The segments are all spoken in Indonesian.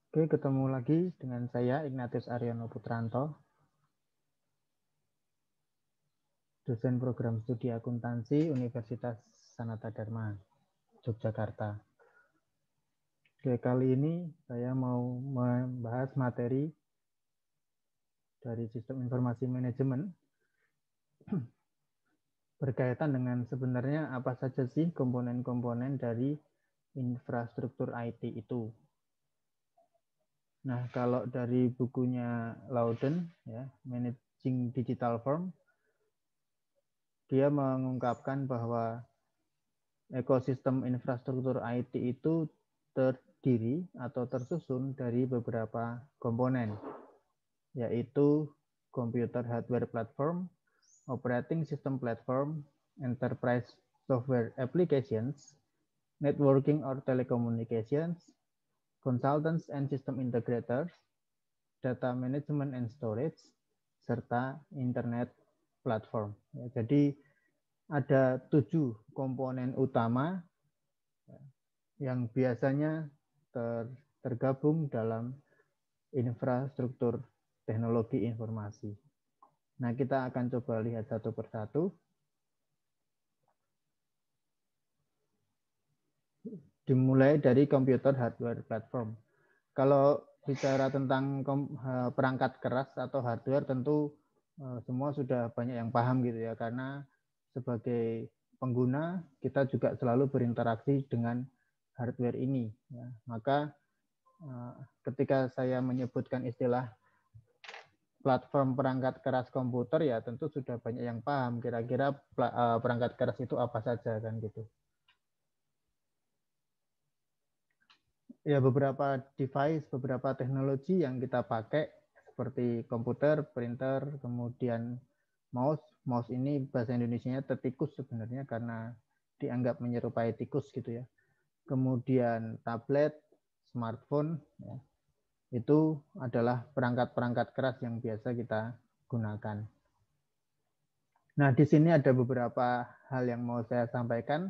Oke, ketemu lagi dengan saya Ignatius Aryono Putranto, dosen program studi akuntansi Universitas Sanata Dharma, Yogyakarta. Oke, kali ini saya mau membahas materi dari sistem informasi manajemen berkaitan dengan sebenarnya apa saja sih komponen-komponen dari infrastruktur IT itu. Nah, kalau dari bukunya Loudon, ya, Managing Digital Firm, dia mengungkapkan bahwa ekosistem infrastruktur IT itu terdiri atau tersusun dari beberapa komponen, yaitu computer hardware platform, operating system platform, enterprise software applications, networking or telecommunications, consultants and system integrators, data management and storage, serta internet platform. Jadi ada 7 komponen utama yang biasanya tergabung dalam infrastruktur teknologi informasi. Nah, kita akan coba lihat satu persatu. Dimulai dari computer hardware platform. Kalau bicara tentang perangkat keras atau hardware, tentu semua sudah banyak yang paham gitu ya, karena sebagai pengguna kita juga selalu berinteraksi dengan hardware ini. Ya. Maka ketika saya menyebutkan istilah platform perangkat keras komputer, ya tentu sudah banyak yang paham kira-kira perangkat keras itu apa saja kan gitu. Ya, beberapa device, beberapa teknologi yang kita pakai seperti komputer, printer, kemudian mouse. Mouse ini bahasa Indonesianya tertikus sebenarnya karena dianggap menyerupai tikus gitu ya. Kemudian tablet, smartphone, ya, itu adalah perangkat-perangkat keras yang biasa kita gunakan. Nah, di sini ada beberapa hal yang mau saya sampaikan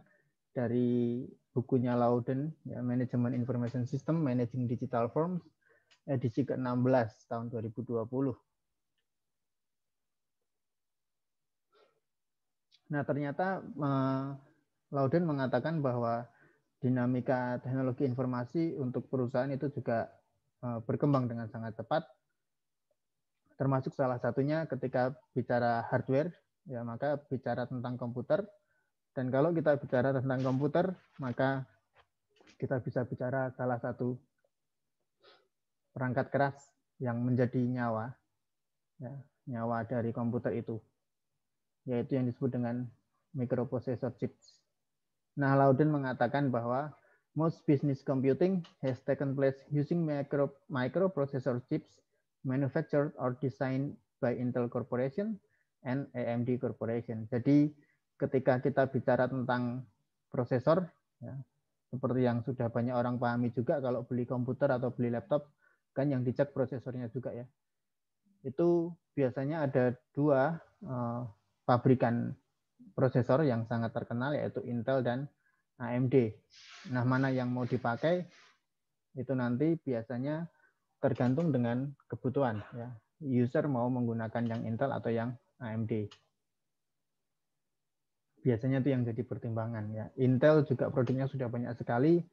dari bukunya Loudon, ya, Management Information System, Managing Digital Firms, edisi ke-16 tahun 2020. Nah, ternyata Loudon mengatakan bahwa dinamika teknologi informasi untuk perusahaan itu juga berkembang dengan sangat cepat, termasuk salah satunya ketika bicara hardware, ya maka bicara tentang komputer. Dan kalau kita bicara tentang komputer, maka kita bisa bicara salah satu perangkat keras yang menjadi nyawa, ya, nyawa dari komputer itu, yaitu yang disebut dengan microprocessor chips. Nah, Loudon mengatakan bahwa most business computing has taken place using microprocessor chips manufactured or designed by Intel Corporation and AMD Corporation. Jadi ketika kita bicara tentang prosesor, ya, seperti yang sudah banyak orang pahami juga, kalau beli komputer atau beli laptop, kan yang dicek prosesornya juga ya. Itu biasanya ada 2 pabrikan prosesor yang sangat terkenal, yaitu Intel dan AMD. Nah, mana yang mau dipakai itu nanti biasanya tergantung dengan kebutuhan, ya. User mau menggunakan yang Intel atau yang AMD. Biasanya itu yang jadi pertimbangan, ya. Intel juga produknya sudah banyak sekali.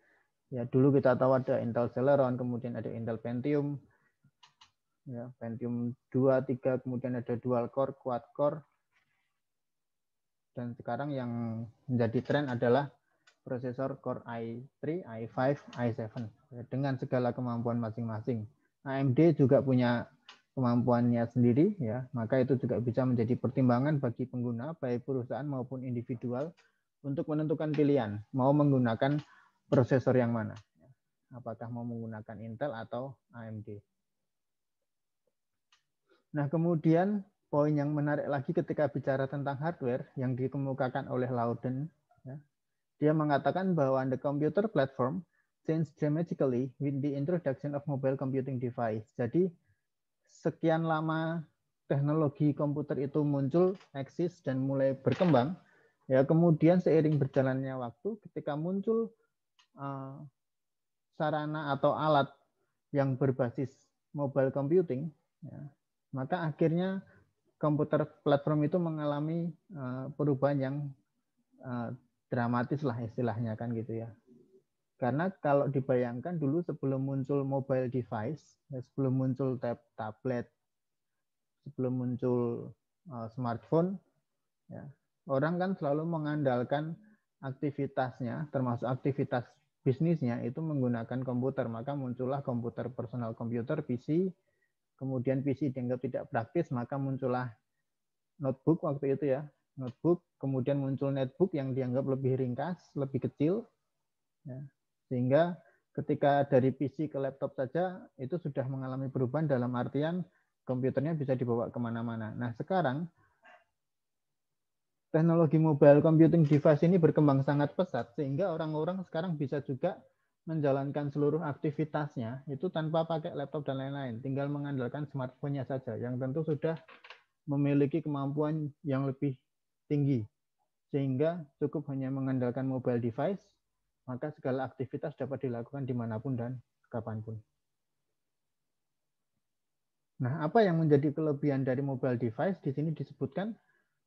Ya, dulu kita tahu ada Intel Celeron, kemudian ada Intel Pentium, ya, Pentium 2, 3, kemudian ada dual core, quad core. Dan sekarang yang menjadi tren adalah prosesor Core i3, i5, i7 dengan segala kemampuan masing-masing. AMD juga punya kemampuannya sendiri, ya, maka itu juga bisa menjadi pertimbangan bagi pengguna baik perusahaan maupun individual untuk menentukan pilihan mau menggunakan prosesor yang mana, apakah mau menggunakan Intel atau AMD. Nah, kemudian poin yang menarik lagi ketika bicara tentang hardware yang dikemukakan oleh Loudon, ya, dia mengatakan bahwa the computer platform changed dramatically with the introduction of mobile computing device. Jadi sekian lama teknologi komputer itu muncul, eksis dan mulai berkembang, ya kemudian seiring berjalannya waktu ketika muncul sarana atau alat yang berbasis mobile computing, ya, maka akhirnya komputer platform itu mengalami perubahan yang dramatis lah istilahnya kan gitu ya. Karena kalau dibayangkan dulu sebelum muncul mobile device, sebelum muncul tablet, sebelum muncul smartphone, ya, orang kan selalu mengandalkan aktivitasnya, termasuk aktivitas bisnisnya itu menggunakan komputer. Maka muncullah komputer personal computer, PC, kemudian PC dianggap tidak praktis, maka muncullah notebook waktu itu ya, notebook, kemudian muncul netbook yang dianggap lebih ringkas, lebih kecil, ya. Sehingga ketika dari PC ke laptop saja itu sudah mengalami perubahan dalam artian komputernya bisa dibawa kemana-mana. Nah sekarang teknologi mobile computing device ini berkembang sangat pesat sehingga orang-orang sekarang bisa juga menjalankan seluruh aktivitasnya itu tanpa pakai laptop dan lain-lain, tinggal mengandalkan smartphone-nya saja yang tentu sudah memiliki kemampuan yang lebih tinggi sehingga cukup hanya mengandalkan mobile device, maka segala aktivitas dapat dilakukan dimanapun dan kapanpun. Nah, apa yang menjadi kelebihan dari mobile device? Di sini disebutkan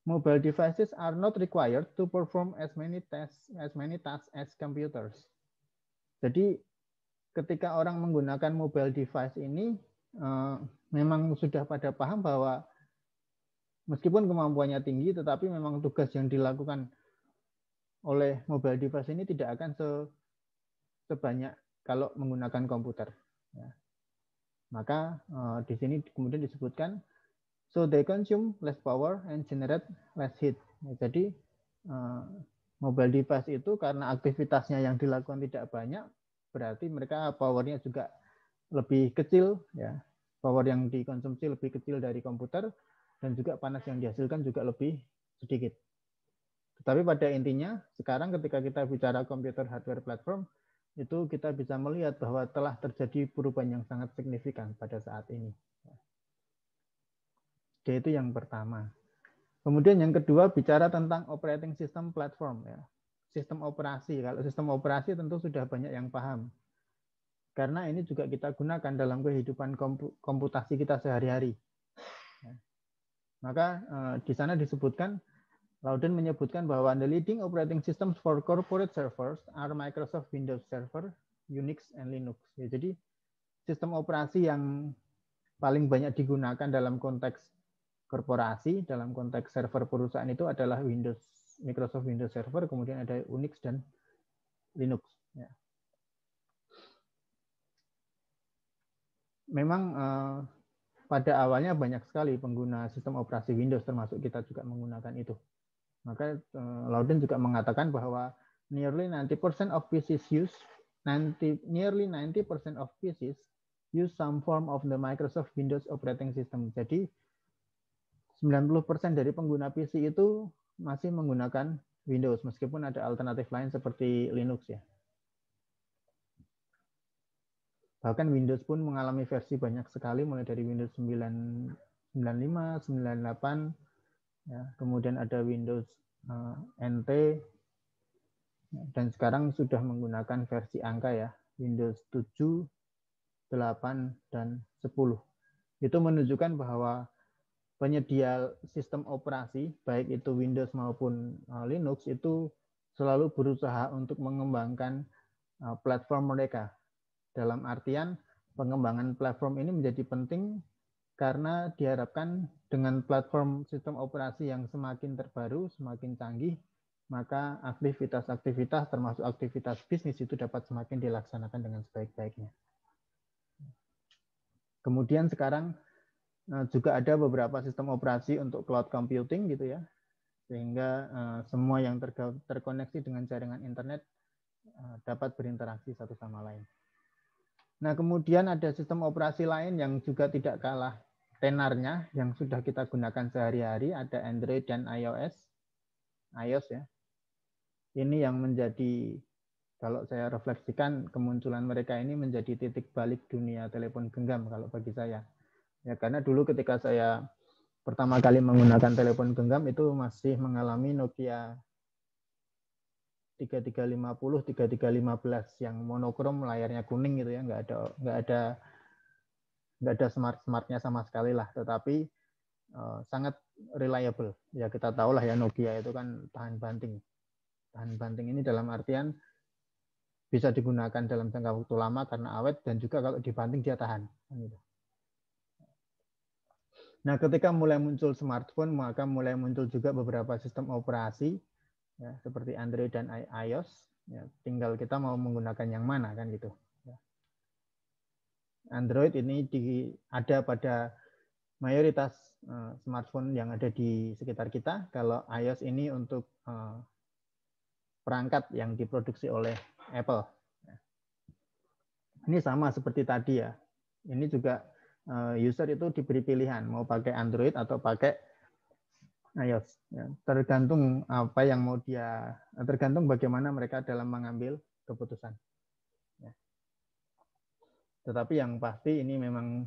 mobile devices are not required to perform as many tasks as computers. Jadi ketika orang menggunakan mobile device ini memang sudah pada paham bahwa meskipun kemampuannya tinggi, tetapi memang tugas yang dilakukan oleh mobile device ini tidak akan sebanyak kalau menggunakan komputer. Ya. Maka di sini kemudian disebutkan, so they consume less power and generate less heat. Ya, jadi mobile device itu karena aktivitasnya yang dilakukan tidak banyak, berarti mereka powernya juga lebih kecil, ya. Power yang dikonsumsi lebih kecil dari komputer, dan juga panas yang dihasilkan juga lebih sedikit. Tetapi pada intinya, sekarang ketika kita bicara komputer hardware platform, itu kita bisa melihat bahwa telah terjadi perubahan yang sangat signifikan pada saat ini. Jadi itu yang pertama. Kemudian yang kedua, bicara tentang operating system platform. Ya. Sistem operasi. Kalau sistem operasi tentu sudah banyak yang paham. Karena ini juga kita gunakan dalam kehidupan komputasi kita sehari-hari. Maka di sana disebutkan, Loudon menyebutkan bahwa the leading operating systems for corporate servers are Microsoft Windows Server, Unix, and Linux. Ya, jadi sistem operasi yang paling banyak digunakan dalam konteks korporasi, dalam konteks server perusahaan itu adalah Microsoft Windows Server, kemudian ada Unix dan Linux. Ya. Memang pada awalnya banyak sekali pengguna sistem operasi Windows, termasuk kita juga menggunakan itu. Maka Loudon juga mengatakan bahwa nearly 90% of PCs use some form of the Microsoft Windows operating system. Jadi 90% dari pengguna PC itu masih menggunakan Windows meskipun ada alternatif lain seperti Linux ya. Bahkan Windows pun mengalami versi banyak sekali mulai dari Windows 95, 98 ya, kemudian ada Windows NT, dan sekarang sudah menggunakan versi angka ya, Windows 7, 8, dan 10. Itu menunjukkan bahwa penyedia sistem operasi, baik itu Windows maupun Linux, itu selalu berusaha untuk mengembangkan platform mereka. Dalam artian, pengembangan platform ini menjadi penting karena diharapkan dengan platform sistem operasi yang semakin terbaru, semakin canggih, maka aktivitas-aktivitas termasuk aktivitas bisnis itu dapat semakin dilaksanakan dengan sebaik-baiknya. Kemudian sekarang juga ada beberapa sistem operasi untuk cloud computing gitu ya, sehingga semua yang terkoneksi dengan jaringan internet dapat berinteraksi satu sama lain. Nah, kemudian ada sistem operasi lain yang juga tidak kalah tenarnya yang sudah kita gunakan sehari-hari, ada Android dan iOS ya. Ini yang menjadi, kalau saya refleksikan, kemunculan mereka ini menjadi titik balik dunia telepon genggam kalau bagi saya. Ya, karena dulu ketika saya pertama kali menggunakan telepon genggam itu masih mengalami Nokia 3350, 3315 yang monokrom, layarnya kuning gitu ya, nggak ada nggak ada smart-smartnya sama sekali lah, tetapi sangat reliable. Ya kita tahu lah ya Nokia itu kan tahan banting. Tahan banting ini dalam artian bisa digunakan dalam jangka waktu lama karena awet dan juga kalau dibanting dia tahan. Nah, ketika mulai muncul smartphone, maka mulai muncul juga beberapa sistem operasi ya, seperti Android dan iOS. Ya, tinggal kita mau menggunakan yang mana kan gitu. Android ini ada pada mayoritas smartphone yang ada di sekitar kita. Kalau iOS ini untuk perangkat yang diproduksi oleh Apple. Ini sama seperti tadi ya. Ini juga user itu diberi pilihan mau pakai Android atau pakai iOS. Ya, tergantung apa yang mau dia, tergantung bagaimana mereka dalam mengambil keputusan. Ya. Tetapi yang pasti ini memang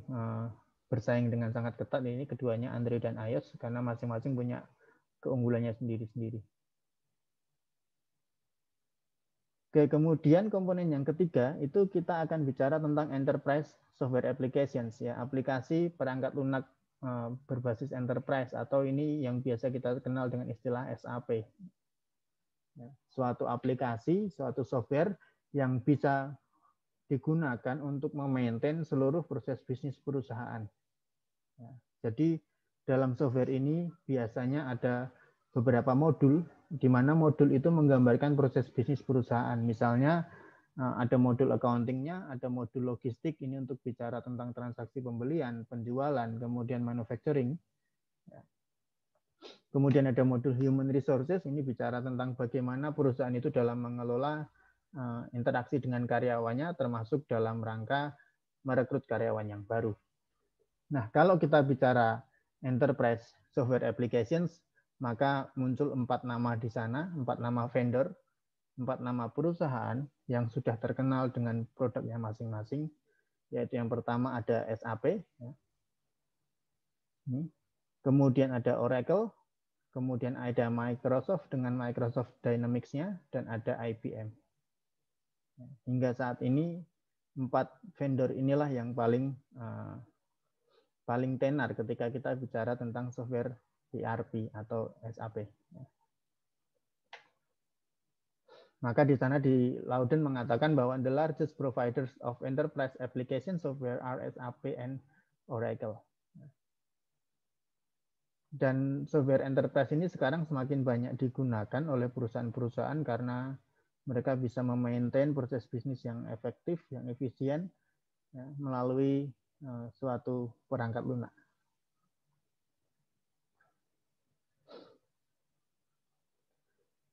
bersaing dengan sangat ketat ini keduanya Android dan iOS karena masing-masing punya keunggulannya sendiri-sendiri. Oke, kemudian komponen yang ketiga itu kita akan bicara tentang enterprise software applications ya, aplikasi perangkat lunak berbasis enterprise atau ini yang biasa kita kenal dengan istilah SAP. Ya, suatu aplikasi, suatu software yang bisa digunakan untuk memaintain seluruh proses bisnis perusahaan. Ya, jadi dalam software ini biasanya ada beberapa modul, di mana modul itu menggambarkan proses bisnis perusahaan. Misalnya ada modul accounting-nya, ada modul logistik, ini untuk bicara tentang transaksi pembelian, penjualan, kemudian manufacturing. Kemudian ada modul human resources, ini bicara tentang bagaimana perusahaan itu dalam mengelola interaksi dengan karyawannya, termasuk dalam rangka merekrut karyawan yang baru. Nah, kalau kita bicara enterprise software applications, maka muncul 4 nama di sana, 4 nama vendor, 4 nama perusahaan yang sudah terkenal dengan produknya masing-masing, yaitu yang pertama ada SAP, kemudian ada Oracle, kemudian ada Microsoft dengan Microsoft Dynamics-nya, dan ada IBM. Hingga saat ini 4 vendor inilah yang paling tenar ketika kita bicara tentang software ERP atau SAP. Maka di sana di Loudon mengatakan bahwa the largest providers of enterprise application software are SAP and Oracle. Dan software enterprise ini sekarang semakin banyak digunakan oleh perusahaan-perusahaan karena mereka bisa memaintain proses bisnis yang efektif, yang efisien ya, melalui suatu perangkat lunak.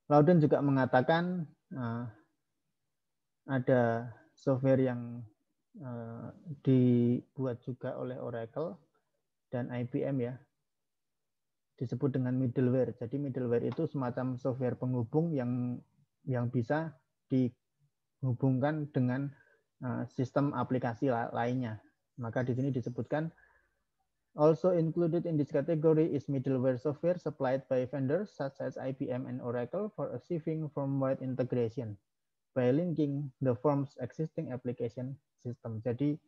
Loudon juga mengatakan ada software yang dibuat juga oleh Oracle dan IBM ya, disebut dengan middleware. Jadi middleware itu semacam software penghubung yang bisa dihubungkan dengan sistem aplikasi lainnya. Maka di sini disebutkan also included in this category is middleware software supplied by vendors such as IBM and Oracle for achieving firm-wide integration by linking the firm's existing application system. Jadi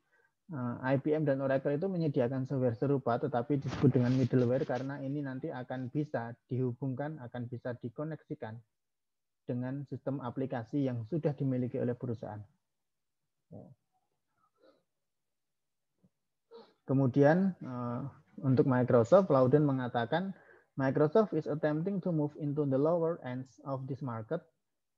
IBM dan Oracle itu menyediakan software serupa tetapi disebut dengan middleware karena ini nanti akan bisa dihubungkan, akan bisa dikoneksikan dengan sistem aplikasi yang sudah dimiliki oleh perusahaan. Kemudian untuk Microsoft, Loudon mengatakan Microsoft is attempting to move into the lower ends of this market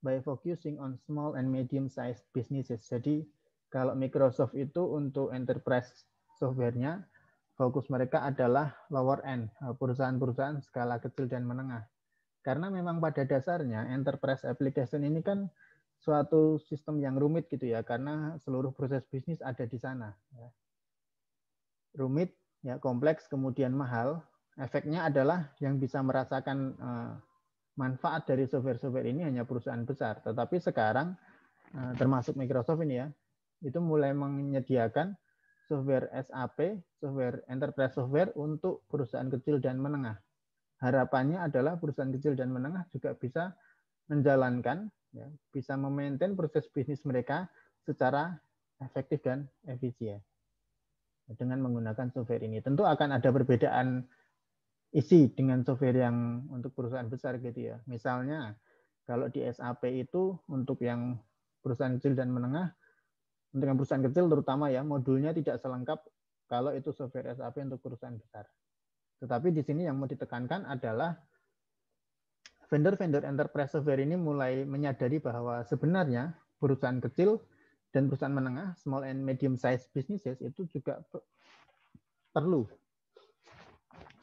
by focusing on small and medium-sized businesses. Jadi kalau Microsoft itu untuk enterprise software-nya, fokus mereka adalah lower end, perusahaan-perusahaan skala kecil dan menengah. Karena memang pada dasarnya enterprise application ini kan suatu sistem yang rumit gitu ya, karena seluruh proses bisnis ada di sana. Rumit, ya kompleks, kemudian mahal. Efeknya adalah yang bisa merasakan manfaat dari software-software ini hanya perusahaan besar. Tetapi sekarang termasuk Microsoft ini ya, itu mulai menyediakan software SAP, software enterprise software untuk perusahaan kecil dan menengah. Harapannya adalah perusahaan kecil dan menengah juga bisa menjalankan, ya, bisa memaintain proses bisnis mereka secara efektif dan efisien. dengan menggunakan software ini. Tentu akan ada perbedaan isi dengan software yang untuk perusahaan besar gitu ya. Misalnya kalau di SAP itu untuk yang perusahaan kecil dan menengah, untuk yang perusahaan kecil terutama ya, modulnya tidak selengkap kalau itu software SAP untuk perusahaan besar. Tetapi di sini yang mau ditekankan adalah vendor-vendor enterprise software ini mulai menyadari bahwa sebenarnya perusahaan kecil dan perusahaan menengah, small and medium size businesses itu juga perlu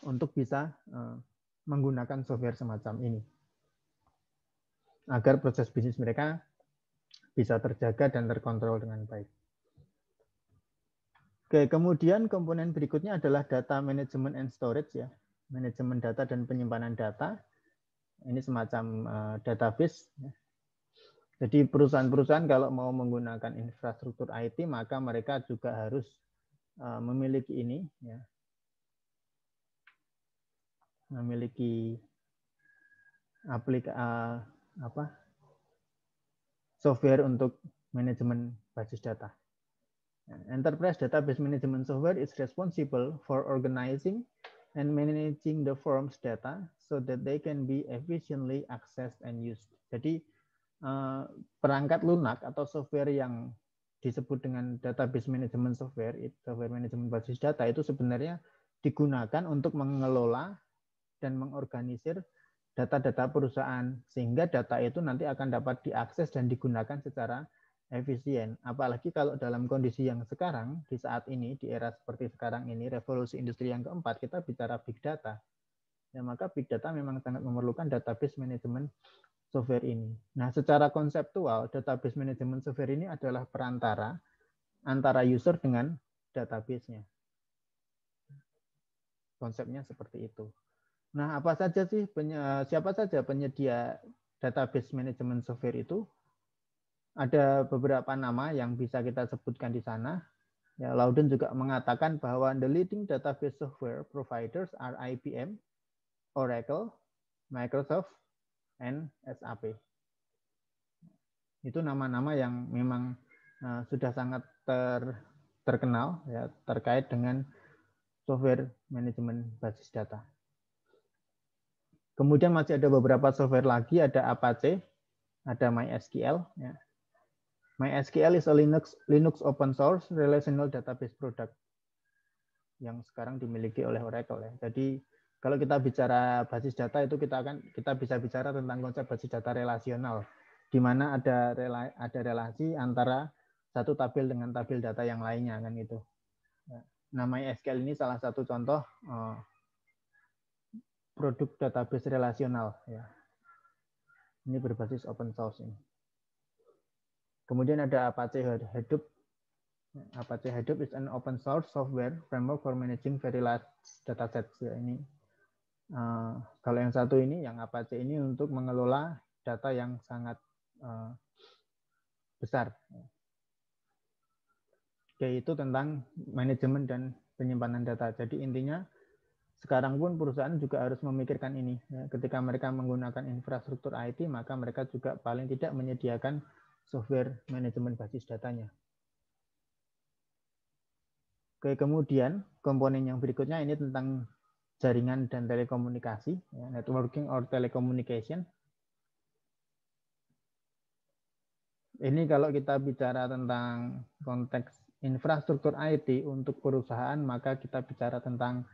untuk bisa menggunakan software semacam ini agar proses bisnis mereka bisa terjaga dan terkontrol dengan baik. Oke, kemudian komponen berikutnya adalah data management and storage ya, manajemen data dan penyimpanan data. Ini semacam database. Jadi perusahaan-perusahaan kalau mau menggunakan infrastruktur IT, maka mereka juga harus memiliki ini, ya, memiliki software untuk manajemen basis data. Enterprise Database Management Software is responsible for organizing and managing the firm's data so that they can be efficiently accessed and used. Jadi perangkat lunak atau software yang disebut dengan database management software, software manajemen basis data itu sebenarnya digunakan untuk mengelola dan mengorganisir data-data perusahaan sehingga data itu nanti akan dapat diakses dan digunakan secara efisien. Apalagi kalau dalam kondisi yang sekarang, di saat ini, di era seperti sekarang ini, revolusi industri yang keempat, kita bicara big data. Ya, maka big data memang sangat memerlukan database management software ini. Nah, secara konseptual, database management software ini adalah perantara antara user dengan database-nya. Konsepnya seperti itu. Nah, apa saja sih siapa saja penyedia database management software itu? Ada beberapa nama yang bisa kita sebutkan di sana. Ya, Loudon juga mengatakan bahwa the leading database software providers are IBM, Oracle, Microsoft, and SAP. Itu nama-nama yang memang sudah sangat terkenal ya, terkait dengan software manajemen basis data. Kemudian masih ada beberapa software lagi, ada Apache, ada MySQL. Ya. MySQL is a Linux open source relational database product yang sekarang dimiliki oleh Oracle. Ya. Jadi kalau kita bicara basis data itu kita bisa bicara tentang konsep basis data relasional, di mana ada relasi antara satu tabel dengan tabel data yang lainnya kan gitu. Nah, MySQL ini salah satu contoh produk database relasional ya. Ini berbasis open source ini. Kemudian ada Apache Hadoop. Apache Hadoop is an open source software framework for managing very large datasets. Ya, ini kalau yang satu ini, yang Apache ini untuk mengelola data yang sangat besar. Yaitu tentang manajemen dan penyimpanan data. Jadi intinya sekarang pun perusahaan juga harus memikirkan ini. Ya, ketika mereka menggunakan infrastruktur IT, maka mereka juga paling tidak menyediakan software manajemen basis datanya. Oke, kemudian komponen yang berikutnya ini tentang jaringan dan telekomunikasi, ya, networking or telecommunication. Ini kalau kita bicara tentang konteks infrastruktur IT untuk perusahaan, maka kita bicara tentang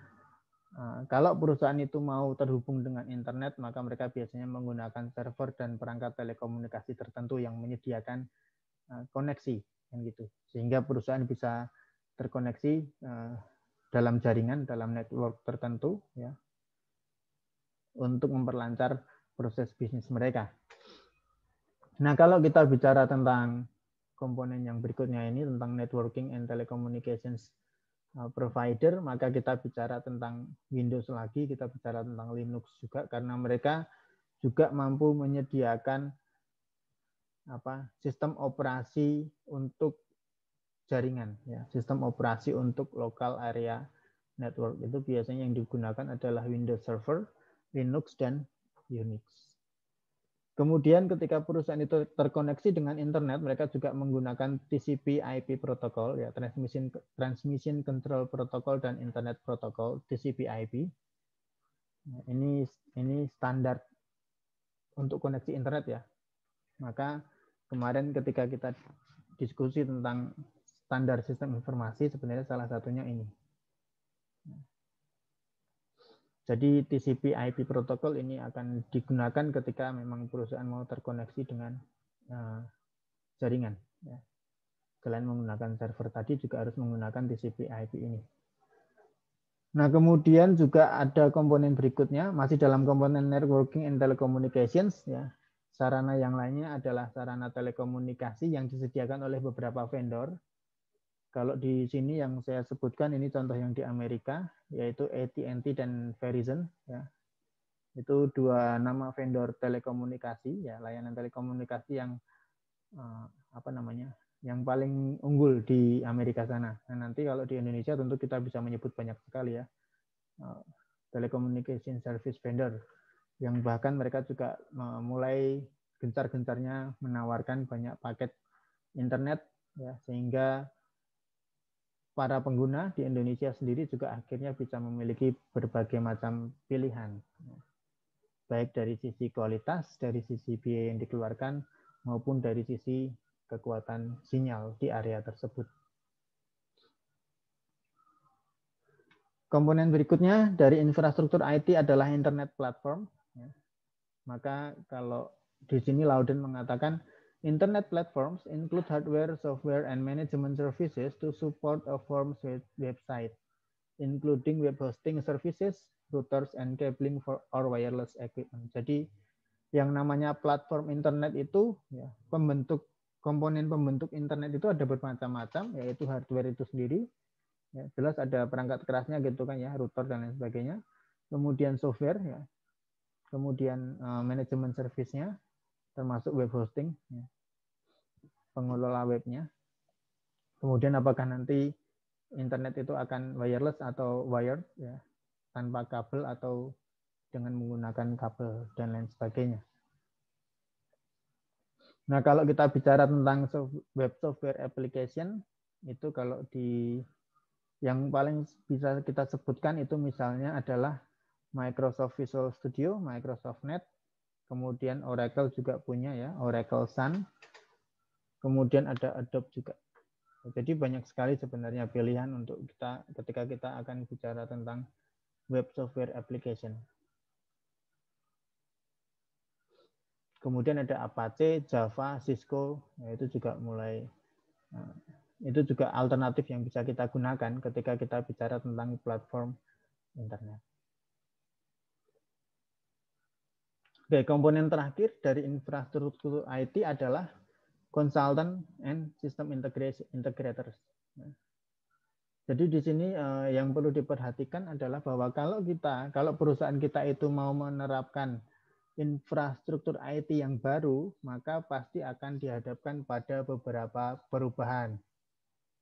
kalau perusahaan itu mau terhubung dengan internet, maka mereka biasanya menggunakan server dan perangkat telekomunikasi tertentu yang menyediakan koneksi, kan gitu. Sehingga perusahaan bisa terkoneksi dalam jaringan, dalam network tertentu, ya, untuk memperlancar proses bisnis mereka. Nah, kalau kita bicara tentang komponen yang berikutnya ini tentang networking and telecommunications provider, maka kita bicara tentang Windows lagi, kita bicara tentang Linux juga, karena mereka juga mampu menyediakan sistem operasi untuk jaringan, ya, sistem operasi untuk local area network. Itu biasanya yang digunakan adalah Windows Server, Linux, dan Unix. Kemudian ketika perusahaan itu terkoneksi dengan internet, mereka juga menggunakan TCP/IP protokol, ya, Transmission Control Protocol dan Internet Protocol, TCP/IP. Nah, ini standar untuk koneksi internet, ya. Maka kemarin ketika kita diskusi tentang standar sistem informasi, sebenarnya salah satunya ini. Jadi TCP/IP protokol ini akan digunakan ketika memang perusahaan mau terkoneksi dengan jaringan. Ya. Selain menggunakan server tadi juga harus menggunakan TCP/IP ini. Nah, kemudian juga ada komponen berikutnya, masih dalam komponen networking and telecommunications. Ya. Sarana yang lainnya adalah sarana telekomunikasi yang disediakan oleh beberapa vendor. Kalau di sini yang saya sebutkan ini contoh yang di Amerika, yaitu AT&T dan Verizon. Ya. Itu dua nama vendor telekomunikasi, ya, layanan telekomunikasi yang yang paling unggul di Amerika sana. Nah, nanti kalau di Indonesia tentu kita bisa menyebut banyak sekali, ya, telecommunication service vendor, yang bahkan mereka juga mulai gencar-gencarnya menawarkan banyak paket internet, ya, sehingga para pengguna di Indonesia sendiri juga akhirnya bisa memiliki berbagai macam pilihan, baik dari sisi kualitas, dari sisi biaya yang dikeluarkan, maupun dari sisi kekuatan sinyal di area tersebut. Komponen berikutnya dari infrastruktur IT adalah internet platform. Maka kalau di sini Louden mengatakan internet platforms include hardware, software, and management services to support a firm's website, including web hosting services, routers, and cabling for or wireless equipment. Jadi yang namanya platform internet itu, ya, komponen pembentuk internet itu ada bermacam-macam, yaitu hardware itu sendiri. Ya, jelas ada perangkat kerasnya gitu kan, ya, router dan lain sebagainya. Kemudian software, ya. Kemudian manajemen service-nya, termasuk web hosting, ya, pengelola webnya. Kemudian apakah nanti internet itu akan wireless atau wired, ya, tanpa kabel atau dengan menggunakan kabel dan lain sebagainya. Nah, kalau kita bicara tentang web software application, itu kalau di yang paling bisa kita sebutkan itu misalnya adalah Microsoft Visual Studio, Microsoft Net, kemudian Oracle juga punya, ya, Oracle Sun, kemudian ada Adobe juga. Jadi banyak sekali sebenarnya pilihan untuk kita ketika kita akan bicara tentang web software application. Kemudian ada Apache, Java, Cisco, ya, itu juga itu juga alternatif yang bisa kita gunakan ketika kita bicara tentang platform internet. Oke, komponen terakhir dari infrastruktur IT adalah consultant and system integrators. Jadi di sini yang perlu diperhatikan adalah bahwa kalau perusahaan kita itu mau menerapkan infrastruktur IT yang baru, maka pasti akan dihadapkan pada beberapa perubahan.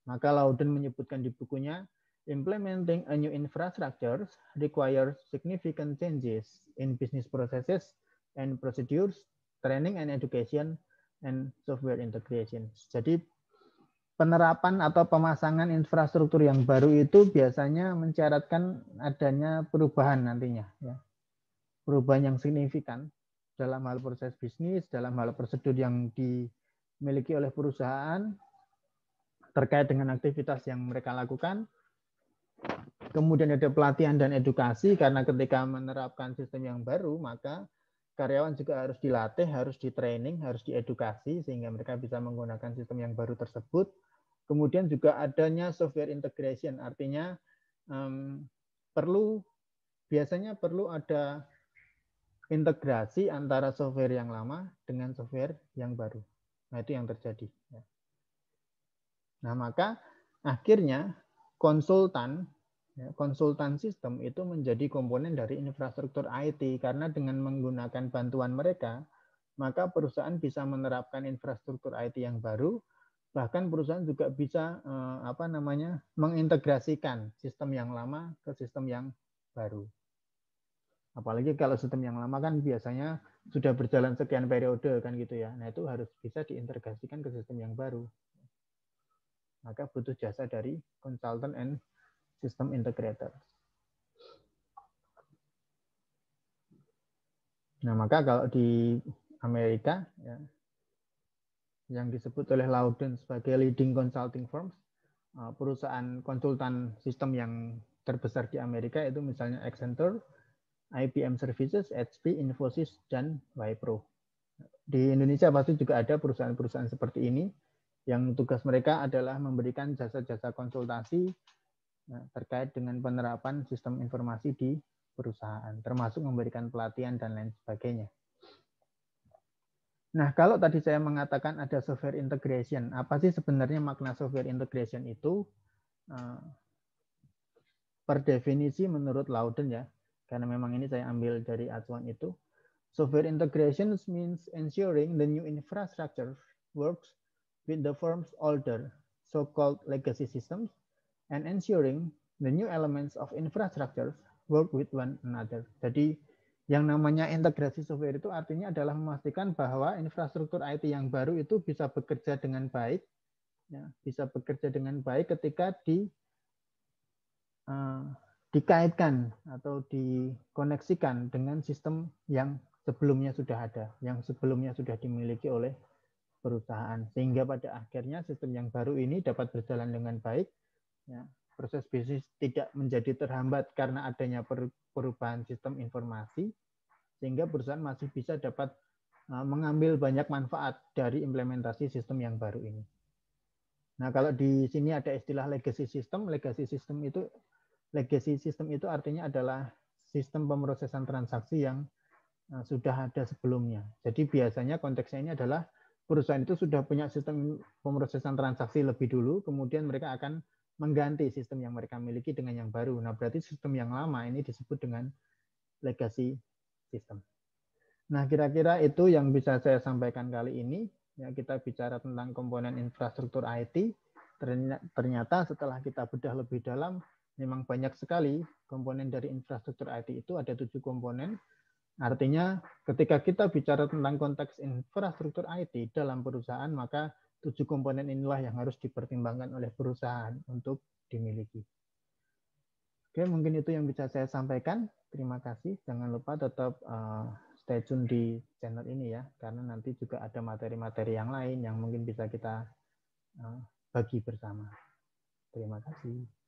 Maka Louden menyebutkan di bukunya, implementing a new infrastructure requires significant changes in business processes and procedures, training and education, and software integration. Jadi penerapan atau pemasangan infrastruktur yang baru itu biasanya mensyaratkan adanya perubahan nantinya, ya. Perubahan yang signifikan dalam hal proses bisnis, dalam hal prosedur yang dimiliki oleh perusahaan terkait dengan aktivitas yang mereka lakukan. Kemudian ada pelatihan dan edukasi, karena ketika menerapkan sistem yang baru, maka karyawan juga harus dilatih, harus di-training, harus diedukasi, sehingga mereka bisa menggunakan sistem yang baru tersebut. Kemudian juga adanya software integration, artinya biasanya perlu ada integrasi antara software yang lama dengan software yang baru. Nah, itu yang terjadi. Nah, maka akhirnya konsultan sistem itu menjadi komponen dari infrastruktur IT, karena dengan menggunakan bantuan mereka, maka perusahaan bisa menerapkan infrastruktur IT yang baru, bahkan perusahaan juga bisa mengintegrasikan sistem yang lama ke sistem yang baru. Apalagi kalau sistem yang lama kan biasanya sudah berjalan sekian periode kan gitu ya. Nah, itu harus bisa diintegrasikan ke sistem yang baru. Maka butuh jasa dari consultant and system integrator. Nah, maka kalau di Amerika ya, yang disebut oleh Loudon sebagai leading consulting firms, perusahaan konsultan sistem yang terbesar di Amerika itu misalnya Accenture, IBM Services, HP, Infosys, dan Wipro. Di Indonesia pasti juga ada perusahaan-perusahaan seperti ini yang tugas mereka adalah memberikan jasa-jasa konsultasi terkait dengan penerapan sistem informasi di perusahaan, termasuk memberikan pelatihan dan lain sebagainya. Nah, kalau tadi saya mengatakan ada software integration, apa sih sebenarnya makna software integration itu? Per definisi menurut Loudon ya, karena memang ini saya ambil dari acuan itu, software integration means ensuring the new infrastructure works with the firm's older so-called legacy systems and ensuring the new elements of infrastructure work with one another. Jadi yang namanya integrasi software itu artinya adalah memastikan bahwa infrastruktur IT yang baru itu bisa bekerja dengan baik, ya, bisa bekerja dengan baik ketika dikaitkan atau dikoneksikan dengan sistem yang sebelumnya sudah ada, yang sebelumnya sudah dimiliki oleh perusahaan, sehingga pada akhirnya sistem yang baru ini dapat berjalan dengan baik. Ya, proses bisnis tidak menjadi terhambat karena adanya perubahan sistem informasi, sehingga perusahaan masih bisa dapat mengambil banyak manfaat dari implementasi sistem yang baru ini. Nah, kalau di sini ada istilah legacy system itu artinya adalah sistem pemrosesan transaksi yang sudah ada sebelumnya. Jadi biasanya konteksnya ini adalah perusahaan itu sudah punya sistem pemrosesan transaksi lebih dulu, kemudian mereka akan mengganti sistem yang mereka miliki dengan yang baru. Nah, berarti sistem yang lama ini disebut dengan legacy system. Nah, kira-kira itu yang bisa saya sampaikan kali ini. Ya, kita bicara tentang komponen infrastruktur IT. Ternyata setelah kita bedah lebih dalam, memang banyak sekali komponen dari infrastruktur IT itu, ada 7 komponen. Artinya ketika kita bicara tentang konteks infrastruktur IT dalam perusahaan, maka 7 komponen inilah yang harus dipertimbangkan oleh perusahaan untuk dimiliki. Oke, mungkin itu yang bisa saya sampaikan. Terima kasih. Jangan lupa tetap stay tune di channel ini ya, karena nanti juga ada materi-materi yang lain yang mungkin bisa kita bagi bersama. Terima kasih.